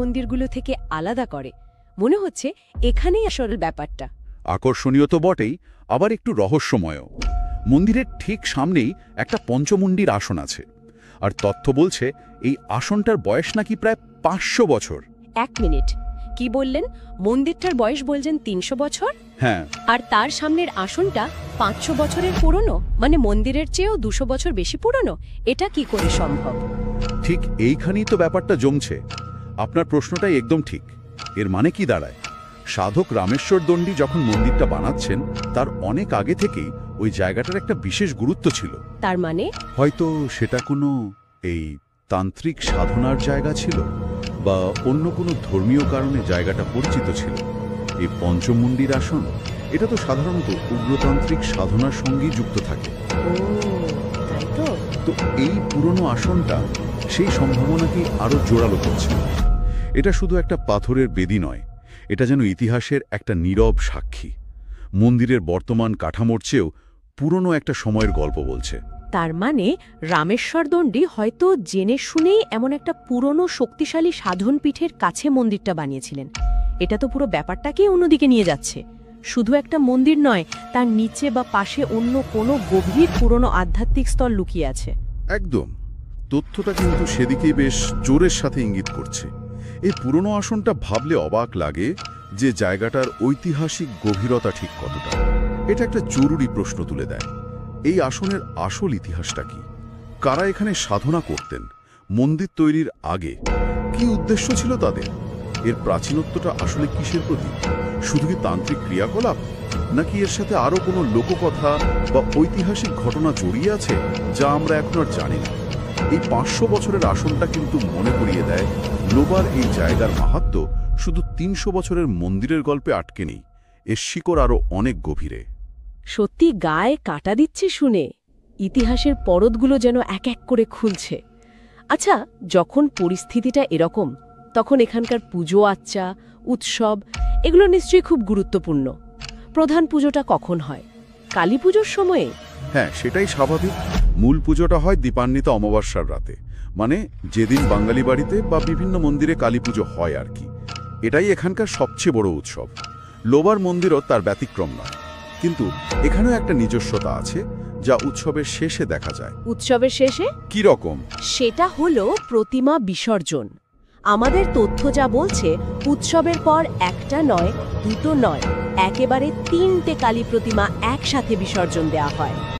মন্দিরগুলো থেকে আলাদা করে। মনে হচ্ছে এখানেই আসল ব্যাপারটা। আকর্ষণীয় তো বটেই, আবার একটু রহস্যময়ও। মন্দিরের ঠিক সামনেই একটা পঞ্চমুণ্ডির আসন আছে, আর তথ্য বলছে এই আসনটার বয়স নাকি প্রায় 500 বছর। 1 মিনিট, কি বললেন? মন্দিরটার বয়স বলছেন 300 বছর? হ্যাঁ। আর তার সামনের আসনটা 500 বছরের পুরনো, মানে মন্দিরের চেয়েও 200 বছর বেশি পুরনো। এটা কি করে সম্ভব? ঠিক এইখানেই তো ব্যাপারটা জমছে। আপনার প্রশ্নটাই একদম ঠিক। এর মানে কি দাঁড়ায়? সাধক রামেশ্বর দণ্ডী যখন মন্দিরটা বানাচ্ছেন, তার অনেক আগে থেকেই ওই জায়গাটার একটা বিশেষ গুরুত্ব ছিল। তার মানে হয়তো সেটা কোনো এই তান্ত্রিক সাধনার জায়গা ছিল, বা অন্য কোনো ধর্মীয় কারণে জায়গাটা পরিচিত ছিল। এই পঞ্চমুণ্ডির আসন, এটা তো সাধারণত উগ্রতান্ত্রিক সাধনার সঙ্গেই যুক্ত থাকে। তাই তো। তো এই পুরনো আসনটা সেই সম্ভাবনাকে আরো জোরালো করছে। এটা শুধু একটা পাথরের বেদি নয়, এটা যেন ইতিহাসের একটা নীরব সাক্ষী। মন্দিরের বর্তমান কাঠামোর চেয়েও পুরনো একটা সময়ের গল্প বলছে। তার মানে রামেশ্বর দণ্ডী হয়তো জেনে শুনেই এমন একটা পুরনো শক্তিশালী সাধন পীঠের কাছে মন্দিরটা বানিয়েছিলেন। এটা তো পুরো ব্যাপারটাকেই অন্যদিকে নিয়ে যাচ্ছে। শুধু একটা মন্দির নয়, তার নিচে বা পাশে অন্য কোনো গভীর পুরনো আধ্যাত্মিক স্তর লুকিয়ে আছে। একদম। তথ্যটা কিন্তু সেদিকেই বেশ জোরের সাথে ইঙ্গিত করছে। এই পুরনো আসনটা ভাবলে অবাক লাগে যে জায়গাটার ঐতিহাসিক গভীরতা ঠিক কতটা। এটা একটা জরুরি প্রশ্ন তুলে দেয়। এই আসনের আসল ইতিহাসটা কি? কারা এখানে সাধনা করতেন? মন্দির তৈরির আগে কি উদ্দেশ্য ছিল তাদের? এর প্রাচীনত্বটা আসলে কিসের প্রতীক? শুধু কি তান্ত্রিক ক্রিয়াকলাপ, নাকি এর সাথে আরও কোনো লোককথা বা ঐতিহাসিক ঘটনা জড়িয়ে আছে যা আমরা এখন আর জানি না? এই 500 বছরের আসনটা কিন্তু মনে করিয়ে দেয়, লোবার এই জায়গার মাহাত্ম্য শুধু 300 বছরের মন্দিরের গল্পে আটকে নেই। এর শিকড় আরও অনেক গভীরে। সত্যি গায়ে কাটা দিচ্ছে শুনে। ইতিহাসের পরতগুলো যেন এক এক করে খুলছে। আচ্ছা, যখন পরিস্থিতিটা এরকম, তখন এখানকার পুজো আচ্চা, উৎসব, এগুলো নিশ্চয়ই খুব গুরুত্বপূর্ণ। প্রধান পুজোটা কখন হয়? কালী পুজোর সময়ে? হ্যাঁ, সেটাই স্বাভাবিক। মূল পুজোটা হয় দীপান্বিতা অমাবস্যার রাতে, মানে যেদিন বাঙালি বাড়িতে বা বিভিন্ন মন্দিরে কালী পুজো হয় আর কি। এটাই এখানকার সবচেয়ে বড় উৎসব। লোবার মন্দিরও তার ব্যতিক্রম নয়, কিন্তু এখানেও একটা নিজস্বতা আছে যা উৎসবের শেষে দেখা যায়। উৎসবের শেষে কি রকম? সেটা হলো প্রতিমা বিসর্জন। আমাদের তথ্য যা বলছে, উৎসবের পর একটা নয়, দুটো নয়, একেবারে 3টে কালী প্রতিমা একসাথে বিসর্জন দেওয়া হয়।